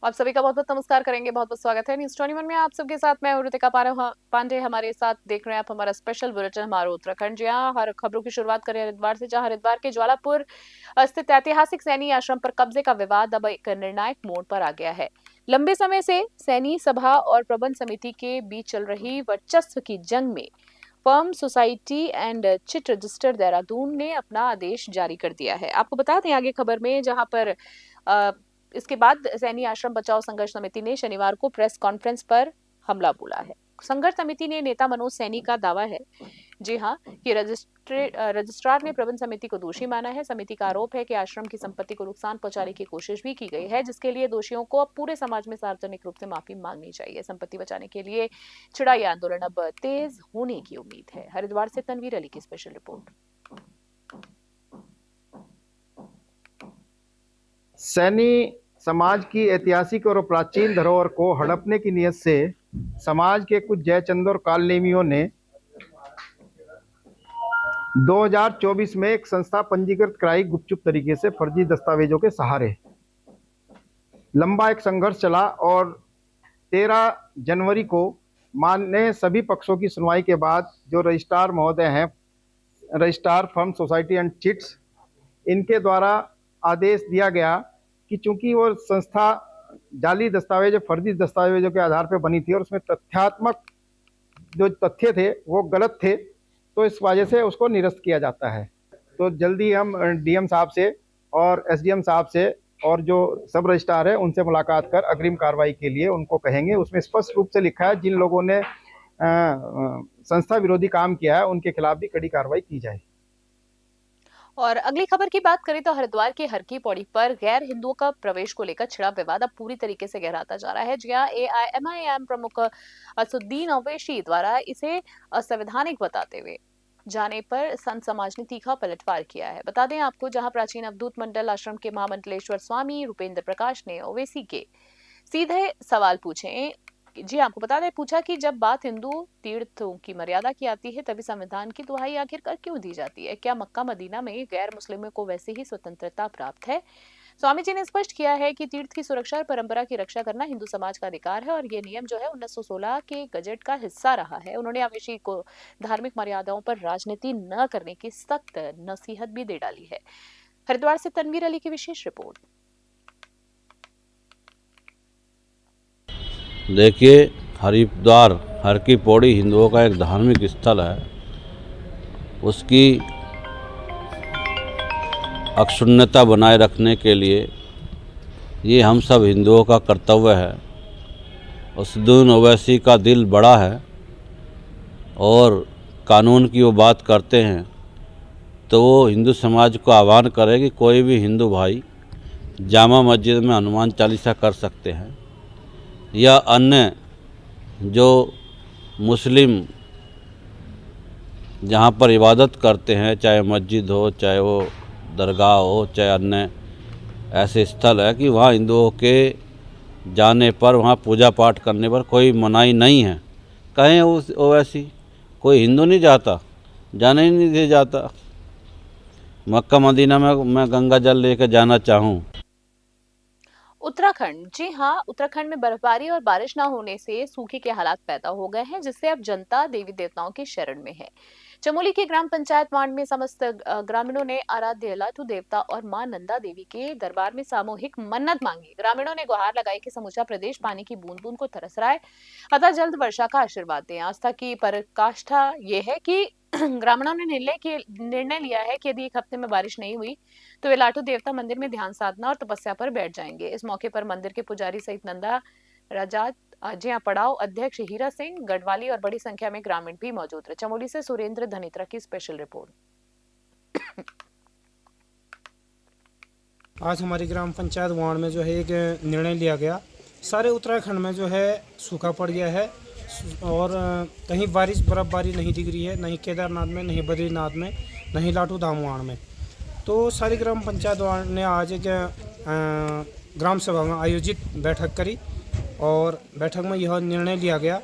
आप सभी का बहुत-बहुत नमस्कार करेंगे, बहुत-बहुत स्वागत है न्यूज़ 21 में। आप सबके साथ मैं हूँ ऋतिका पांडे। हमारे साथ देख रहे हैं आप हमारा स्पेशल बुलेटिन हमारा उत्तराखंड। जी हाँ, हर खबरों की शुरुआत करें हरिद्वार से, जहाँ हरिद्वार के ज्वालापुर स्थित ऐतिहासिक सैनी आश्रम पर कब्जे का विवाद अब एक निर्णायक मोड़ पर आ गया है। लंबे समय से सैनी सभा और प्रबंध समिति के बीच चल रही वर्चस्व की जंग में firm society and chit register Dehradun ने अपना आदेश जारी कर दिया है। आपको बता दें आगे खबर में, जहां पर अ, इसके बाद सैनी आश्रम बचाओ संघर्ष समिति ने शनिवार को प्रेस कॉन्फ्रेंस पर हमला बोला है। संघर्ष समिति ने नेता मनोज सैनी का दावा है, जी हाँ, कि रजिस्ट्रार ने प्रबंध समिति को दोषी माना है। समिति का आरोप है कि आश्रम की संपत्ति को नुकसान पहुंचाने की कोशिश भी की गई है, जिसके लिए दोषियों को अब पूरे समाज में सार्वजनिक रूप से माफी मांगनी चाहिए। संपत्ति बचाने के लिए छुड़ाई आंदोलन अब तेज होने की उम्मीद है। हरिद्वार से तनवीर अली की स्पेशल रिपोर्ट। सैनी समाज की ऐतिहासिक और प्राचीन धरोहर को हड़पने की नीयत से समाज के कुछ जयचंद और कालनेमियों ने 2024 में एक संस्था पंजीकृत कराई, गुपचुप तरीके से फर्जी दस्तावेजों के सहारे। लंबा एक संघर्ष चला और 13 जनवरी को माननीय सभी पक्षों की सुनवाई के बाद जो रजिस्ट्रार महोदय हैं, registrar firm society and chits, इनके द्वारा आदेश दिया गया कि चूंकि वो संस्था जाली दस्तावेज, फर्जी दस्तावेजों के आधार पर बनी थी और उसमें तथ्यात्मक जो तथ्य थे वो गलत थे, तो इस वजह से उसको निरस्त किया जाता है। तो जल्दी हम डीएम साहब से और एसडीएम साहब से और जो सब रजिस्ट्रार है उनसे मुलाकात कर अग्रिम कार्रवाई के लिए उनको कहेंगे। उसमें स्पष्ट रूप से लिखा है जिन लोगों ने संस्था विरोधी काम किया है उनके खिलाफ भी कड़ी कार्रवाई की जाए। और अगली खबर की बात करें तो हरिद्वार के हर की पौड़ी पर गैर हिंदुओं का प्रवेश को लेकर छिड़ा विवाद अब पूरी तरीके से गहराता जा रहा है। जहां एआईएमआईएम प्रमुख असुद्दीन ओवैसी द्वारा इसे असंवैधानिक बताते हुए जाने पर संत समाज ने तीखा पलटवार किया है। बता दें आपको, जहां प्राचीन अवधूत मंडल आश्रम के महामंडलेश्वर स्वामी रूपेंद्र प्रकाश ने ओवैसी के सीधे सवाल पूछे। जी आपको बता दें, पूछा कि जब बात हिंदू तीर्थों की मर्यादा की आती है तभी संविधान की दुहाई आखिरकार क्यों दी जाती है? क्या मक्का मदीना में गैर मुस्लिमों को वैसे ही स्वतंत्रता प्राप्त है? स्वामी जी ने स्पष्ट किया है कि तीर्थ की सुरक्षा और परंपरा की रक्षा करना हिंदू समाज का अधिकार है और ये नियम जो है 1916 के गजट का हिस्सा रहा है। उन्होंने आवेशी को धार्मिक मर्यादाओं पर राजनीति न करने की सख्त नसीहत भी दे डाली है। हरिद्वार से तनवीर अली की विशेष रिपोर्ट। देखिए, हरिद्वार हर की पौड़ी हिंदुओं का एक धार्मिक स्थल है। उसकी अक्षुण्णता बनाए रखने के लिए ये हम सब हिंदुओं का कर्तव्य है। असदुद्दीन ओवैसी का दिल बड़ा है और कानून की वो बात करते हैं तो वो हिंदू समाज को आह्वान करे कि कोई भी हिंदू भाई जामा मस्जिद में हनुमान चालीसा कर सकते हैं या अन्य जो मुस्लिम जहाँ पर इबादत करते हैं, चाहे मस्जिद हो, चाहे वो दरगाह हो, चाहे अन्य ऐसे स्थल है कि वहाँ हिंदुओं के जाने पर, वहाँ पूजा पाठ करने पर कोई मनाही नहीं है। कहें उस ओवैसी, कोई हिंदू नहीं जाता, जाने ही नहीं दे जाता। मक्का मदीना में मैं गंगा जल लेकर जाना चाहूँ। उत्तराखंड, जी हाँ, उत्तराखंड में बर्फबारी और बारिश न होने से सूखे के हालात पैदा हो गए हैं, जिससे अब जनता देवी देवताओं की शरण में है। चमोली के ग्राम पंचायत वार्ड में समस्त ग्रामीणों ने आराध्य लाटू देवता और मां नंदा देवी के दरबार में सामूहिक मन्नत मांगी। ग्रामीणों ने गुहार लगाई कि समूचा प्रदेश पानी की बूंद बूंद को तरस रहा है, अतः जल्द वर्षा का आशीर्वाद दें। आस्था की पराकाष्ठा ये है कि ग्रामीणों ने निर्णय लिया है कि यदि एक हफ्ते में बारिश नहीं हुई तो वे लाटू देवता मंदिर में ध्यान साधना और तपस्या पर बैठ जाएंगे। इस मौके पर मंदिर के पुजारी सहित नंदा राजात आजिया पड़ाव अध्यक्ष हीरा सिंह गढ़वाली और बड़ी संख्या में ग्रामीण भी मौजूद रहे। चमोली से सुरेंद्र धनित्रा की स्पेशल रिपोर्ट। आज हमारी ग्राम पंचायत वार्ड में जो है एक निर्णय लिया गया। सारे उत्तराखंड में जो है सूखा पड़ गया है और कहीं बारिश बर्फबारी नहीं दिख रही है, नहीं केदारनाथ में, नहीं बद्रीनाथ में, नहीं लाटू धाम वार्ड में। तो सारी ग्राम पंचायत वार्ड ने आज एक ग्राम सभा में आयोजित बैठक करी और बैठक में यह निर्णय लिया गया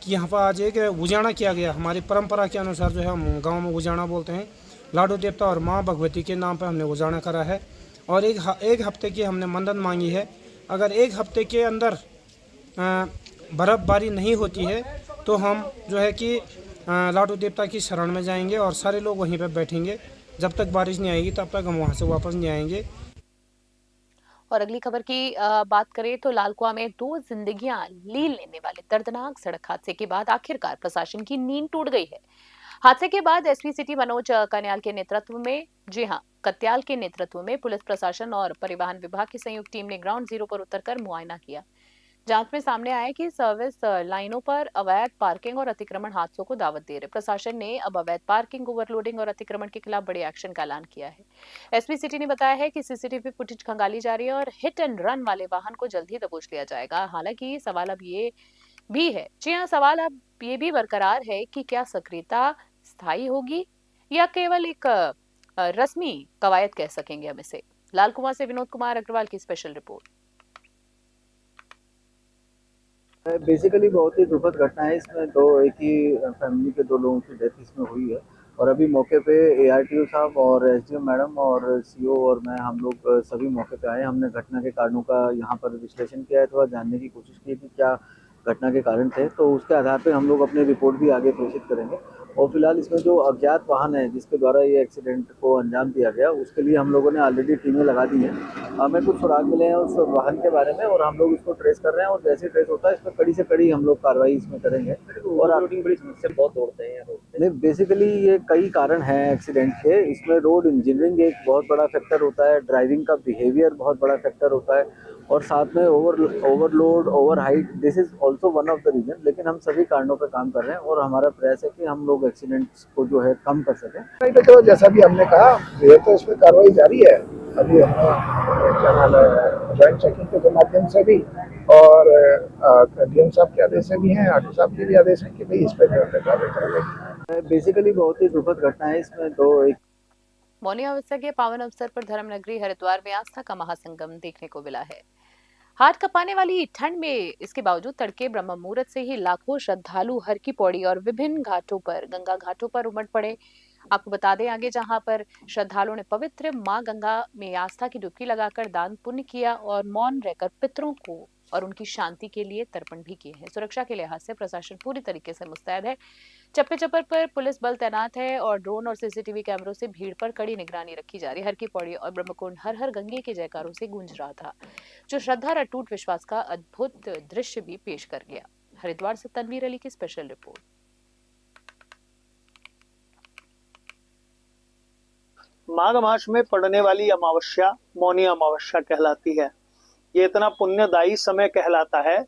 कि यहाँ पर आज एक उजाणा किया गया। हमारी परंपरा के अनुसार जो है हम गांव में उजाणा बोलते हैं। लाडू देवता और माँ भगवती के नाम पर हमने उजाणा करा है और एक हफ्ते की हमने मन्नत मांगी है अगर एक हफ्ते के अंदर बर्फ़बारी नहीं होती है तो हम जो है कि लाटू देवता की शरण में जाएंगे और सारे लोग वहीं पर बैठेंगे। जब तक बारिश नहीं आएगी तब तक हम वहाँ से वापस नहीं आएंगे। और अगली खबर की बात करें तो लालकुआं में 2 जिंदगियां लील लेने वाले दर्दनाक सड़क हादसे के बाद आखिरकार प्रशासन की नींद टूट गई है। हादसे के बाद एसपी सिटी मनोज कन्याल के नेतृत्व में, जी हां, कत्याल के नेतृत्व में पुलिस प्रशासन और परिवहन विभाग की संयुक्त टीम ने ग्राउंड जीरो पर उतरकर मुआयना किया। जांच में सामने आया कि सर्विस लाइनों पर अवैध पार्किंग और अतिक्रमण हादसों को दावत दे रहे प्रशासन ने अब अवैध पार्किंग, ओवरलोडिंग और अतिक्रमण के खिलाफ बड़े एक्शन का ऐलान किया है। एसपी सिटी ने बताया है कि सीसीटीवी फुटेज खंगाली जा रही है और हिट एंड रन वाले वाहन को जल्द ही दबोच लिया जाएगा। हालांकि सवाल अब ये भी है, जी हाँ, सवाल अब ये भी बरकरार है कि क्या सक्रियता स्थायी होगी या केवल एक रस्मी कवायद कह सकेंगे हम इसे। लाल कुमार से विनोद कुमार अग्रवाल की स्पेशल रिपोर्ट। बेसिकली बहुत ही दुखद घटना है। इसमें एक ही फैमिली के 2 लोगों की डेथ इसमें हुई है और अभी मौके पे एआरटीओ साहब और एसडीएम मैडम और सीओ और मैं, हम लोग सभी मौके पे आए। हमने घटना के कारणों का यहाँ पर विश्लेषण किया है, थोड़ा जानने की कोशिश की कि क्या घटना के कारण थे, तो उसके आधार पे हम लोग अपनी रिपोर्ट भी आगे प्रेषित करेंगे। और फिलहाल इसमें जो अज्ञात वाहन है जिसके द्वारा ये एक्सीडेंट को अंजाम दिया गया, उसके लिए हम लोगों ने ऑलरेडी टीमें लगा दी हैं। हमें कुछ सुराग मिले हैं उस वाहन के बारे में और हम लोग इसको ट्रेस कर रहे हैं और जैसे ट्रेस होता है इसमें कड़ी से कड़ी हम लोग कार्रवाई इसमें करेंगे। और बड़ी समस्या बहुत दौड़ते हैं नहीं, बेसिकली ये कई कारण हैं एक्सीडेंट के। इसमें रोड इंजीनियरिंग एक बहुत बड़ा फैक्टर होता है, ड्राइविंग का बिहेवियर बहुत बड़ा फैक्टर होता है और साथ में overload, over height, this is also one of the reason. लेकिन हम सभी कारणों पर काम कर रहे हैं और हमारा प्रयास है कि हम लोग एक्सीडेंट्स को जो है कम कर सकें। तो जैसा भी हमने कहा, ये तो इसमें कार्रवाई जारी है। अभी हमने ज्वाइंट चेकिंग के माध्यम से भी और डीएम साहब के आदेश से भी हैं, आरटी साहब के भी आदेश हैं कि भाई इस पर कार्रवाई करेंगे। बेसिकली बहुत ही दुखद घटना है। इसमें एक मौनी अमावस्या के पावन अवसर पर धर्म नगरी हरिद्वार में आस्था का महासंगम देखने को मिला है। हाथ कपाने वाली ठंड में इसके बावजूद तड़के ब्रह्म मुहूर्त से ही लाखों श्रद्धालु हर की पौड़ी और विभिन्न घाटों पर, गंगा घाटों पर उमड़ पड़े। आपको बता दें आगे, जहां पर श्रद्धालुओं ने पवित्र मां गंगा में आस्था की डुबकी लगाकर दान पुण्य किया और मौन रहकर पितरों को और उनकी शांति के लिए तर्पण भी किए हैं। सुरक्षा के लिहाज से प्रशासन पूरी तरीके से मुस्तैद है। चप्पे चप्पर पर पुलिस बल तैनात है और ड्रोन और सीसीटीवी कैमरों से भीड़ पर कड़ी निगरानी रखी जा रही है। हर की पौड़ी और ब्रह्मकुंड हर हर गंगे के जयकारों से गूंज रहा था, जो श्रद्धा और अटूट विश्वास का अद्भुत दृश्य भी पेश कर गया। हरिद्वार से तनवीर अली की स्पेशल रिपोर्ट। माघ मास में पड़ने वाली अमावस्या मौनी अमावस्या कहलाती है। ये इतना पुण्यदायी समय कहलाता है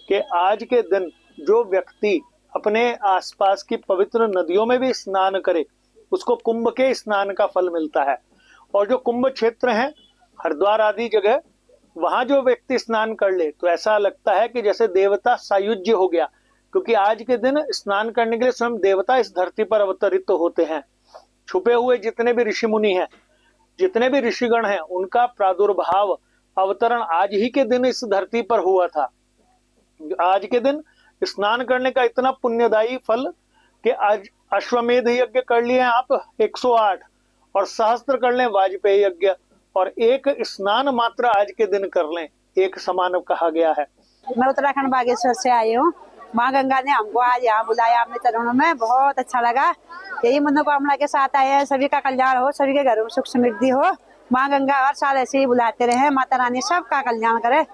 कि आज के दिन जो व्यक्ति अपने आसपास की पवित्र नदियों में भी स्नान करे, उसको कुंभ के स्नान का फल मिलता है। और जो कुंभ क्षेत्र है, हरिद्वार आदि जगह, वहां जो व्यक्ति स्नान कर ले तो ऐसा लगता है कि जैसे देवता सायुज्य हो गया, क्योंकि आज के दिन स्नान करने के लिए स्वयं देवता इस धरती पर अवतरित होते हैं। छुपे हुए जितने भी ऋषि मुनि हैं, जितने भी ऋषिगण हैं, उनका प्रादुर्भाव, अवतरण आज ही के दिन इस धरती पर हुआ था। आज के दिन स्नान करने का इतना पुण्यदायी फल कि आज अश्वमेध यज्ञ कर लिए आप 108 और सहस्त्र कर लें वाजपेयी यज्ञ, और एक स्नान मात्र आज के दिन कर लें, एक समान कहा गया है। मैं उत्तराखंड बागेश्वर से आई हूँ। माँ गंगा ने हमको आज यहाँ बुलाया अपने चरणों में, बहुत अच्छा लगा। यही मनोकामना के साथ आए हैं, सभी का कल्याण हो, सभी के घरों में सुख समृद्धि हो। माँ गंगा हर साल ऐसे ही बुलाते रहे, माता रानी सबका कल्याण करे।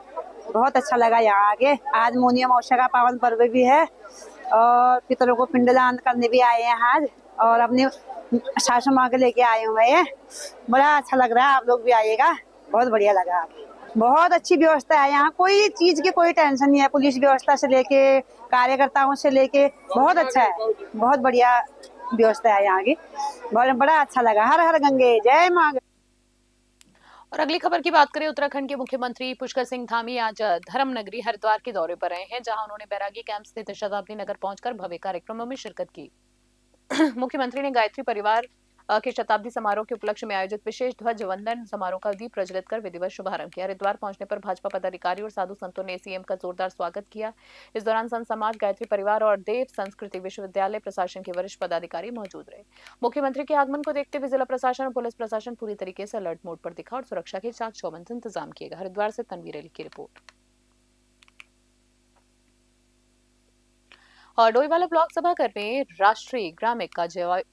बहुत अच्छा लगा यहाँ आके। आज मौनी अमावस्या का पावन पर्व भी है और पितरों को पिंडदान करने भी आए हैं आज, और अपनी सासू माँ के लेके आए हुए हैं। बड़ा अच्छा लग रहा है, आप लोग भी आइएगा, बहुत बढ़िया लगा। बहुत अच्छी व्यवस्था है यहाँ, कोई चीज की कोई टेंशन नहीं है। पुलिस व्यवस्था से लेके कार्यकर्ताओं से लेके बहुत अच्छा है, बहुत बढ़िया व्यवस्था है यहाँ की। बड़ा अच्छा लगा। हर हर गंगे, जय माँ। और अगली खबर की बात करें, उत्तराखंड के मुख्यमंत्री पुष्कर सिंह धामी आज धर्म नगरी हरिद्वार के दौरे पर रहे हैं, जहां उन्होंने बैरागी कैंप स्थित शताब्दी नगर पहुंचकर भव्य कार्यक्रमों में शिरकत की। मुख्यमंत्री ने गायत्री परिवार के शताब्दी समारोह के उपलक्ष्य में आयोजित विशेष ध्वज वंदन समारोह का दीप प्रज्वलित कर विधिवत शुभारंभ किया। हरिद्वार पहुंचने पर भाजपा पदाधिकारी और साधु संतों ने सीएम का जोरदार स्वागत किया। इस दौरान संत समाज, गायत्री परिवार और देव संस्कृति विश्वविद्यालय प्रशासन के वरिष्ठ पदाधिकारी मौजूद रहे। मुख्यमंत्री के आगमन को देखते हुए जिला प्रशासन और पुलिस प्रशासन पूरी तरीके से अलर्ट मोड पर दिखा और सुरक्षा के चाक चौबंद इंतजाम किए गए। हरिद्वार से तनवीर अली की रिपोर्ट। और डोईवाला ब्लॉक सभागार में राष्ट्रीय ग्रामीण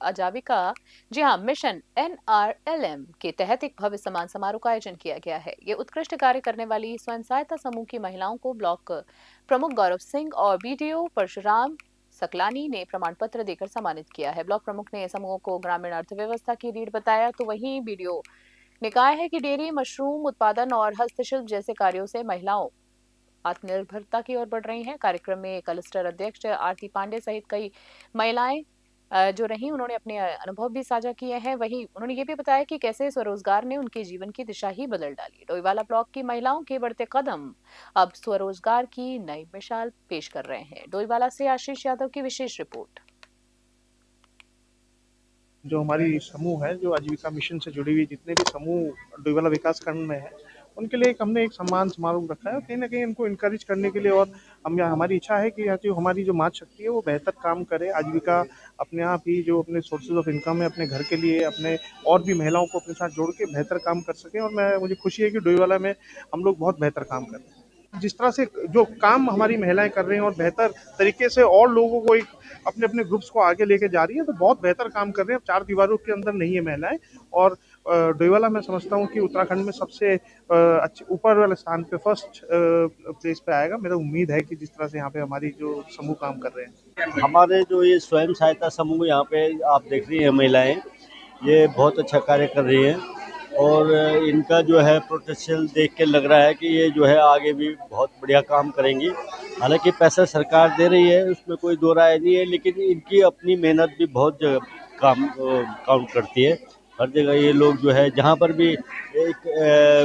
आजीविका मिशन NRLM के तहत एक भव्य सम्मान समारोह का आयोजन किया गया है। ये उत्कृष्ट कार्य करने वाली स्वयं सहायता समूह की महिलाओं को ब्लॉक प्रमुख गौरव सिंह और BDO परशुराम सकलानी ने प्रमाण पत्र देकर सम्मानित किया है। ब्लॉक प्रमुख ने समूह को ग्रामीण अर्थव्यवस्था की रीढ़ बताया, तो वहीं BDO ने कहा है कि डेयरी, मशरूम उत्पादन और हस्तशिल्प जैसे कार्यों से महिलाओं आत्मनिर्भरता की ओर बढ़ रही हैं। कार्यक्रम में क्लस्टर अध्यक्ष आरती पांडे सहित कई महिलाएं जो रहीं, उन्होंने अपने अनुभव भी साझा किए हैं। वहीं उन्होंने ये भी बताया कि कैसे स्वरोजगार ने उनके जीवन की दिशा ही बदल डाली। डोईवाला ब्लॉक की महिलाओं के बढ़ते कदम अब स्वरोजगार की नई मिसाल पेश कर रहे हैं। डोईवाला से आशीष यादव की विशेष रिपोर्ट। जो हमारी समूह है, जो आजीविका मिशन से जुड़ी हुई जितने भी समूह डोईवाला विकास खंड में है, उनके लिए हमने एक सम्मान समारोह रखा है। कहीं ना कहीं उनको इनकरेज करने के लिए, और हमारी इच्छा है कि जो हमारी जो माँ शक्ति है वो बेहतर काम करे, आजीविका अपने आप ही जो अपने सोर्सेज ऑफ इनकम है अपने घर के लिए, अपने और भी महिलाओं को अपने साथ जोड़ के बेहतर काम कर सकें। और मुझे खुशी है कि डोईवाला में हम लोग बहुत बेहतर काम कर रहे हैं। जिस तरह से जो काम हमारी महिलाएं कर रही हैं और बेहतर तरीके से और लोगों को अपने अपने ग्रुप्स को आगे लेके जा रही है, तो बहुत बेहतर काम कर रहे हैं। 4 दीवारों के अंदर नहीं है महिलाएं। और डोईवाला मैं समझता हूं कि उत्तराखंड में सबसे अच्छे ऊपर वाले स्थान पे फर्स्ट प्लेस पे आएगा। मेरा उम्मीद है कि जिस तरह से यहाँ पे हमारी जो समूह काम कर रहे हैं। हमारे जो ये स्वयं सहायता समूह यहाँ पे आप देख रही हैं महिलाएं, ये बहुत अच्छा कार्य कर रही हैं और इनका जो है पोटेंशियल देख के लग रहा है कि ये जो है आगे भी बहुत बढ़िया काम करेंगी। हालांकि पैसा सरकार दे रही है, उसमें कोई दो राय नहीं है, लेकिन इनकी अपनी मेहनत भी बहुत काउंट करती है। हर जगह ये लोग जो है जहाँ पर भी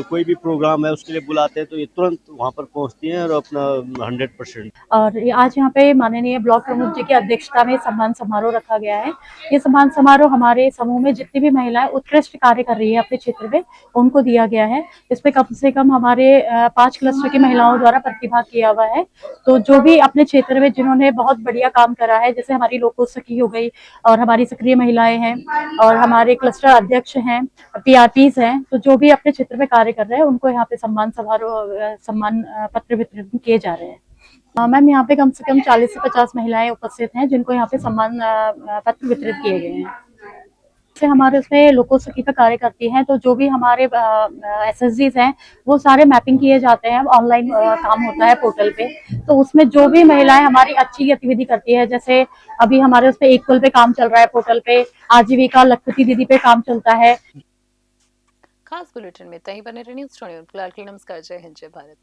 कोई भी प्रोग्राम है उसके लिए बुलाते हैं तो ये तुरंत वहाँ पर पहुँचती हैं और अपना 100%। और आज यहाँ पे माननीय ब्लॉक प्रमुख जी की अध्यक्षता में सम्मान समारोह रखा गया है। ये सम्मान समारोह हमारे समूह में जितनी भी महिलाएं उत्कृष्ट कार्य कर रही है अपने क्षेत्र में, उनको दिया गया है। इसमें कम से कम हमारे 5 क्लस्टर की महिलाओं द्वारा प्रतिभाग किया हुआ है। तो जो भी अपने क्षेत्र में जिन्होंने बहुत बढ़िया काम करा है, जैसे हमारी लोको सखी हो गई और हमारी सक्रिय महिलाएं हैं और हमारे क्लस्टर अध्यक्ष हैं, PRPs हैं, तो जो भी अपने क्षेत्र में कार्य कर रहे हैं उनको यहाँ पे सम्मान पत्र वितरण किए जा रहे हैं। मैम, यहाँ पे कम से कम 40 से 50 महिलाएं उपस्थित हैं जिनको यहाँ पे सम्मान पत्र वितरित किए गए हैं। से हमारे उसमें लोको सखी का कार्य करती हैं, तो जो भी हमारे SSGs हैं वो सारे मैपिंग किए जाते हैं। ऑनलाइन काम होता है पोर्टल पे, तो उसमें जो भी महिलाएं हमारी अच्छी गतिविधि करती है, जैसे अभी हमारे उसपे इक्वल पे काम चल रहा है, पोर्टल पे आजीविका लखपति दीदी पे काम चलता है। खास बुलेटिन में तही बने रहे न्यूज़ 24 फिलहाल के लिए नमस्कार, जय हिंद, जय भारत।